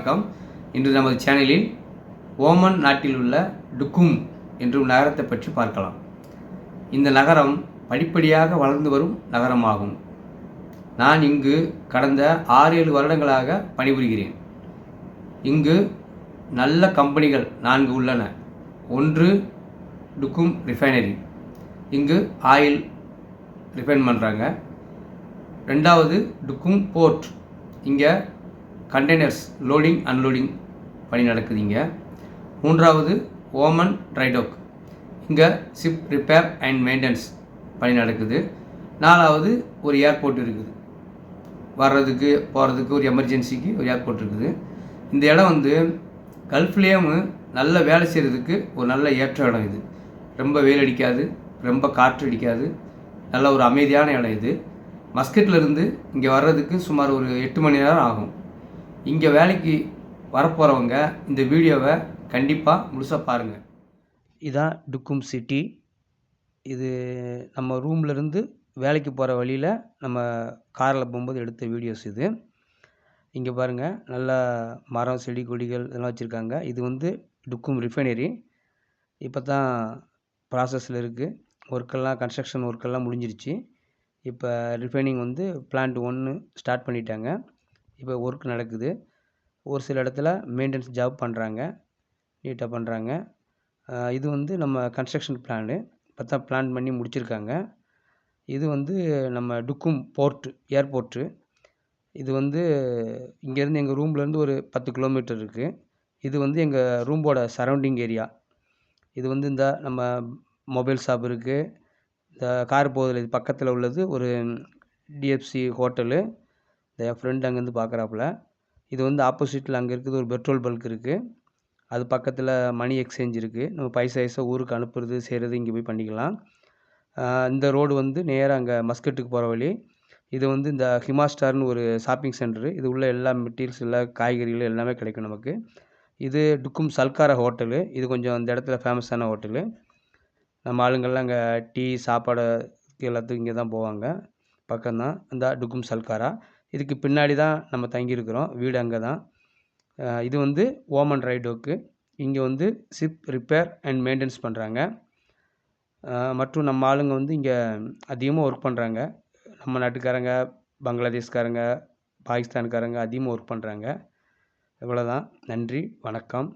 வணக்கம். இன்று நமது சேனலில் ஓமன் நாட்டில் உள்ள டுக்கும் என்னும் நகரத்தை பற்றி பார்க்கலாம். இந்த நகரம் படிப்படியாக வளர்ந்து வரும் நகரமாகும். நான் இங்கு கடந்த 6-7 வருடங்களாக பணிபுரிகிறேன். இங்கு நல்ல கம்பெனிகள் 4 உள்ளன. ஒன்று டுக்கும் ரிஃபைனரி, இங்கு ஆயில் ரிஃபைன் பண்ணுறாங்க. ரெண்டாவது டுக்கும் போர்ட், இங்கே கண்டெய்னர்ஸ் லோடிங் அன்லோடிங் பணி நடக்குது. இங்கே மூன்றாவது ஓமன் ட்ரைடோக், இங்கே ஷிப் ரிப்பேர் அண்ட் மெயின்டெனன்ஸ் பணி நடக்குது. நாலாவது ஒரு ஏர்போர்ட் இருக்குது, வர்றதுக்கு போகிறதுக்கு ஒரு எமர்ஜென்சிக்கு ஒரு ஏர்போர்ட் இருக்குது. இந்த இடம் வந்து கல்ஃப்லேயும் நல்ல வேலை செய்கிறதுக்கு ஒரு நல்ல ஏற்ற இடம். இது ரொம்ப வெயில் அடிக்காது, ரொம்ப காற்று அடிக்காது, நல்ல ஒரு அமைதியான இடம். இது மஸ்கட்லேருந்து இங்கே வர்றதுக்கு சுமார் ஒரு 8 மணி நேரம் ஆகும். இங்கே வேலைக்கு வரப்போகிறவங்க இந்த வீடியோவை கண்டிப்பாக முழுசாக பாருங்கள். இதான் டுக்கும் சிட்டி. இது நம்ம ரூம்லேருந்து வேலைக்கு போகிற வழியில் நம்ம காரில் போகும்போது எடுத்த வீடியோஸ் இது. இங்கே பாருங்கள், நல்லா மரம் செடி கொடிகள் இதெல்லாம் வச்சுருக்காங்க. இது வந்து டுக்கும் ரிஃபைனரி. இப்போ தான் ப்ராசஸில் இருக்குது. ஒர்க்கெல்லாம் கன்ஸ்ட்ரக்ஷன் ஒர்க்கெல்லாம் முடிஞ்சிருச்சு. இப்போ ரிஃபைனிங் வந்து பிளான்ட் 1 ஸ்டார்ட் பண்ணிட்டாங்க. இப்போ ஒர்க் நடக்குது. ஒரு சில இடத்துல மெயின்டெனன்ஸ் ஜாப் பண்ணுறாங்க, நீட்டாக பண்ணுறாங்க. இது வந்து நம்ம கன்ஸ்ட்ரக்ஷன் பிளானு இப்போ தான் பிளான் பண்ணி முடிச்சிருக்காங்க. இது வந்து நம்ம டுக்கும் போர்ட்டு, ஏர்போர்ட்டு. இது வந்து இங்கேருந்து எங்கள் ரூம்லேருந்து ஒரு 10 கிலோமீட்டர் இருக்குது. இது வந்து எங்கள் ரூம்போட சரௌண்டிங் ஏரியா. இது வந்து இந்த நம்ம மொபைல் ஷாப் இருக்குது. இந்த கார் போகுதில் இது பக்கத்தில் உள்ளது ஒரு டிஎஃப்சி ஹோட்டலு. என் ஃப்ரெண்டு அங்கேருந்து பார்க்குறாப்புல. இது வந்து ஆப்போசிட்டில் அங்கே இருக்குது ஒரு பெட்ரோல் பல்க் இருக்குது. அது பக்கத்தில் மணி எக்ஸ்சேஞ்ச் இருக்குது. நம்ம பைசா ஊருக்கு அனுப்புறது செய்கிறது இங்கே போய் பண்ணிக்கலாம். இந்த ரோடு வந்து நேராக அங்கே மஸ்கட்டுக்கு போகிற வழி. இது வந்து இந்த ஹிமாஸ்டார்னு ஒரு ஷாப்பிங் சென்டரு. இது உள்ள எல்லா மெட்டீரியல்ஸ், எல்லா காய்கறிகள் எல்லாமே கிடைக்கும் நமக்கு. இது டுக்கும் சல்காரா ஹோட்டலு. இது கொஞ்சம் அந்த இடத்துல ஃபேமஸான ஹோட்டலு. நம்ம ஆளுங்கள்லாம் அங்கே டீ சாப்பாடு எல்லாத்துக்கும் இங்கே தான் போவாங்க. பக்கம்தான் இந்த டுக்கும் சல்காரா. இதுக்கு பின்னாடி தான் நம்ம தங்கியிருக்கிறோம், வீடு அங்கே தான். இது வந்து ஓமன் ட்ரைடோக்கு. இங்கே வந்து ஷிப் ரிப்பேர் அண்ட் மெயின்டெனன்ஸ் பண்ணுறாங்க. மற்றும் நம்ம ஆளுங்க வந்து இங்கே அதிகமாக ஒர்க் பண்ணுறாங்க. நம்ம நாட்டுக்காரங்க, பங்களாதேஷ்காரங்க, பாகிஸ்தான்காரங்க அதிகமாக ஒர்க் பண்ணுறாங்க. இவ்வளோதான். நன்றி, வணக்கம்.